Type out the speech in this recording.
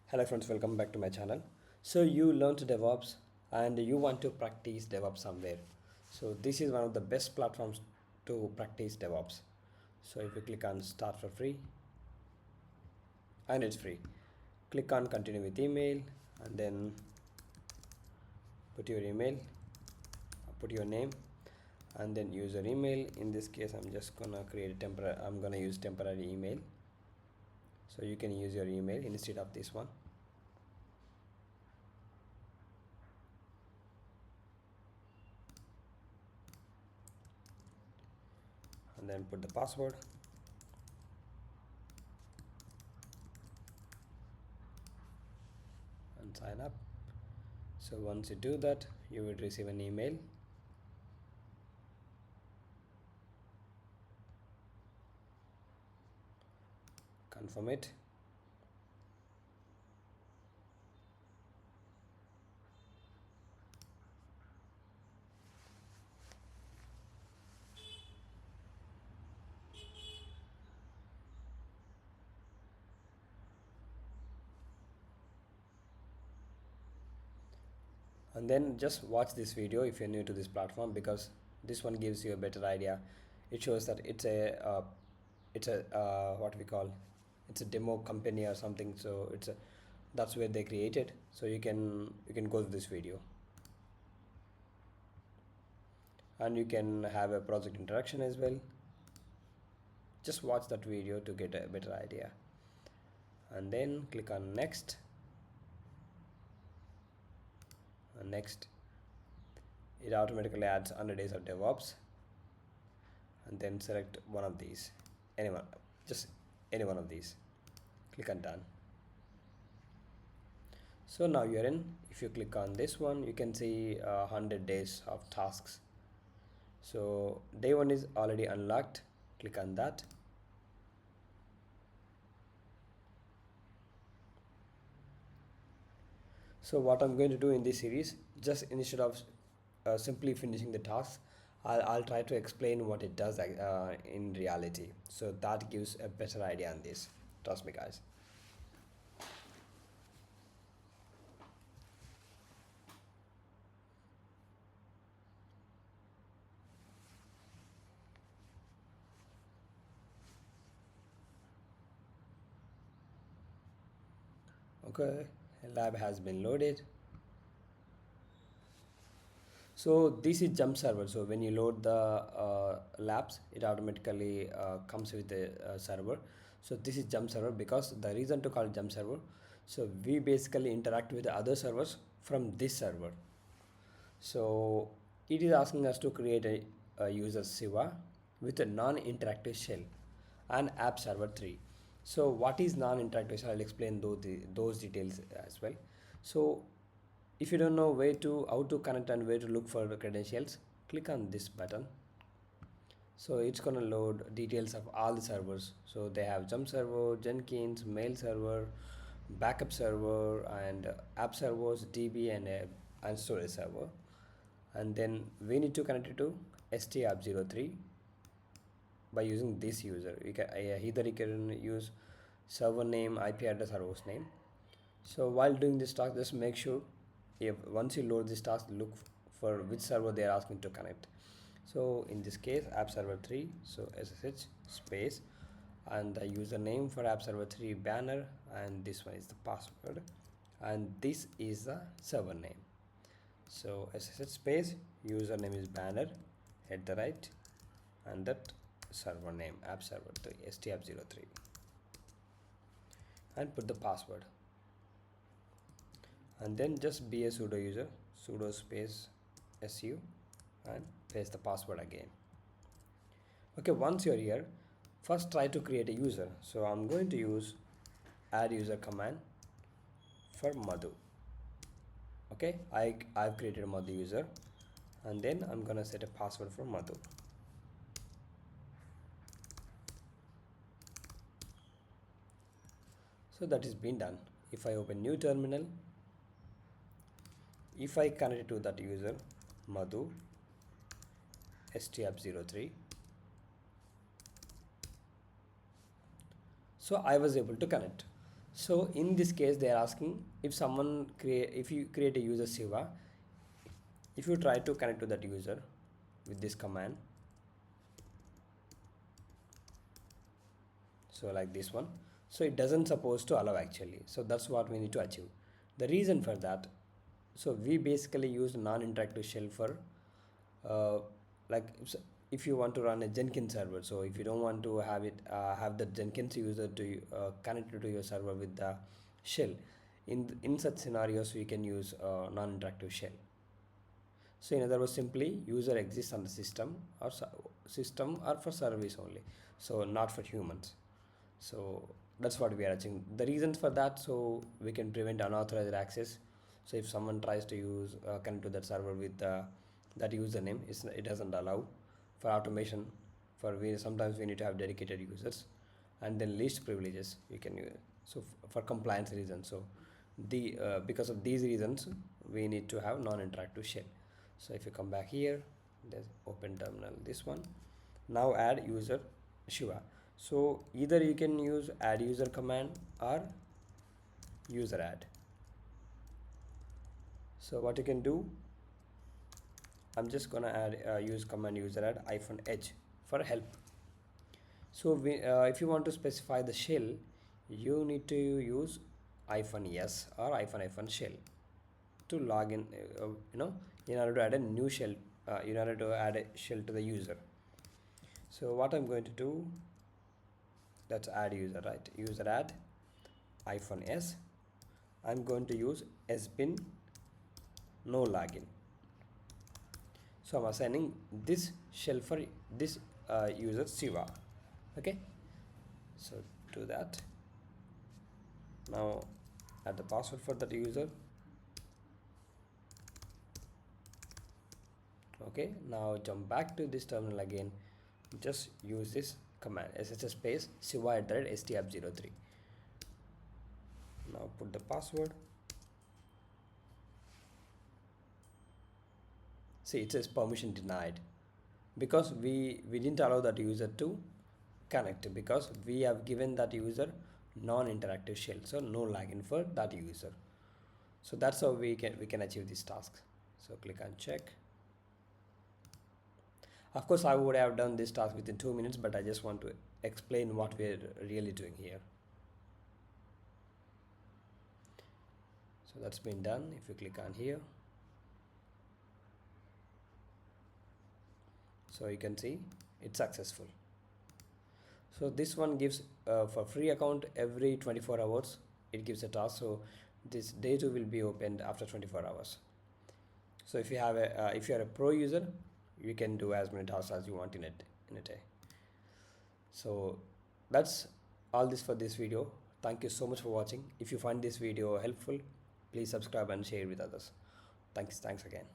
Hello friends, welcome back to my channel. So you learned DevOps and you want to practice DevOps somewhere. So this is one of the best platforms to practice DevOps. So if you click on start for free and it's free, click on continue with email and then put your email, put your name and then user email. In this case, I'm just gonna create a temporary, I'm gonna use temporary email. So you can use your email instead of this one. And then put the password and sign up. So once you do that, you will receive an email. Confirm it. And then just watch this video if you're new to this platform, because this one gives you a better idea. It shows that it's a what we call, it's a demo company or something. So that's where they created. So you can go to this video and you can have a project interaction as well. Just watch that video to get a better idea and then click on next. And next, it automatically adds 100 days of DevOps, and then select one of these, anyone, just any one of these. Click on done. So now you're in. If you click on this one, you can see 100 days of tasks. So day one is already unlocked. Click on that. So what I'm going to do in this series, just instead of simply finishing the task, I'll try to explain what it does in reality. So that gives a better idea on this. Trust me, guys. Okay, lab has been loaded. So this is jump server. So when you load the labs, it automatically comes with the server. So this is jump server, because the reason to call it jump server, so we basically interact with the other servers from this server. So it is asking us to create a user siva with a non-interactive shell and app server 3. So what is non-interactive shell? I'll explain those details as well. So if you don't know how to connect and where to look for the credentials, click on this button. So it's gonna load details of all the servers. So they have jump server, Jenkins, mail server, backup server, and app servers, DB, and storage server. And then we need to connect it to stapp03 by using this user. Either you can use server name, IP address, or host name. So while doing this task, just make sure, if once you load this task, look for which server they are asking to connect. So in this case, app server 3, so ssh space, and the username for app server 3 banner, and this one is the password, and this is the server name. So ssh space, username is banner, at the right, and that server name app server 3 stapp03, and put the password. And then just be a sudo user, sudo space su, and paste the password again. Okay, once you're here, first try to create a user. So I'm going to use add user command for Madhu. Okay, I've created a Madhu user, and then I'm gonna set a password for Madhu. So that is been done. If I open new terminal, if I connect it to that user Madhu stapp03, so I was able to connect. So in this case, they are asking if you create a user siva, if you try to connect to that user with this command, so like this one, so it doesn't supposed to allow actually. So that's what we need to achieve. The reason for that, so we basically use non-interactive shell for uh, like if you want to run a Jenkins server. So if you don't want to have it have the Jenkins user to connect to your server with the shell, in such scenarios we can use non-interactive shell. So in other words, simply user exists on the system or for service only, so not for humans. So that's what we are achieving. The reasons for that, so we can prevent unauthorized access. So if someone tries to use connect to that server with that username, it doesn't allow. For automation, for we sometimes we need to have dedicated users, and then least privileges we can use. So for compliance reasons, so the because of these reasons, we need to have non-interactive shell. So if you come back here, there's open terminal, this one. Now add user Shiva. So either you can use add user command or useradd. So what you can do, I'm just gonna add use command useradd -h for help. So if you want to specify the shell, you need to use -s or -shell to log in, in order to add a new shell, in order to add a shell to the user. So what I'm going to do, that's add user, right? Useradd -s. I'm going to use sbin nologin. So I'm assigning this shell for this user siva. Okay, so do that. Now add the password for that user. Okay, now jump back to this terminal again. Just use this command ssh space siva@stap03. Now put the password. See, it says permission denied because we didn't allow that user to connect, because we have given that user non-interactive shell, so no login for that user. So that's how we can achieve this task. So click on check. Of course I would have done this task within 2 minutes, but I just want to explain what we're really doing here. So that's been done. If you click on here, so you can see it's successful. So this one gives for free account every 24 hours it gives a task. So this day 2 will be opened after 24 hours. So if you have a if you are a pro user, you can do as many tasks as you want in a day. So that's all this for this video. Thank you so much for watching. If you find this video helpful, please subscribe and share with others. Thanks again.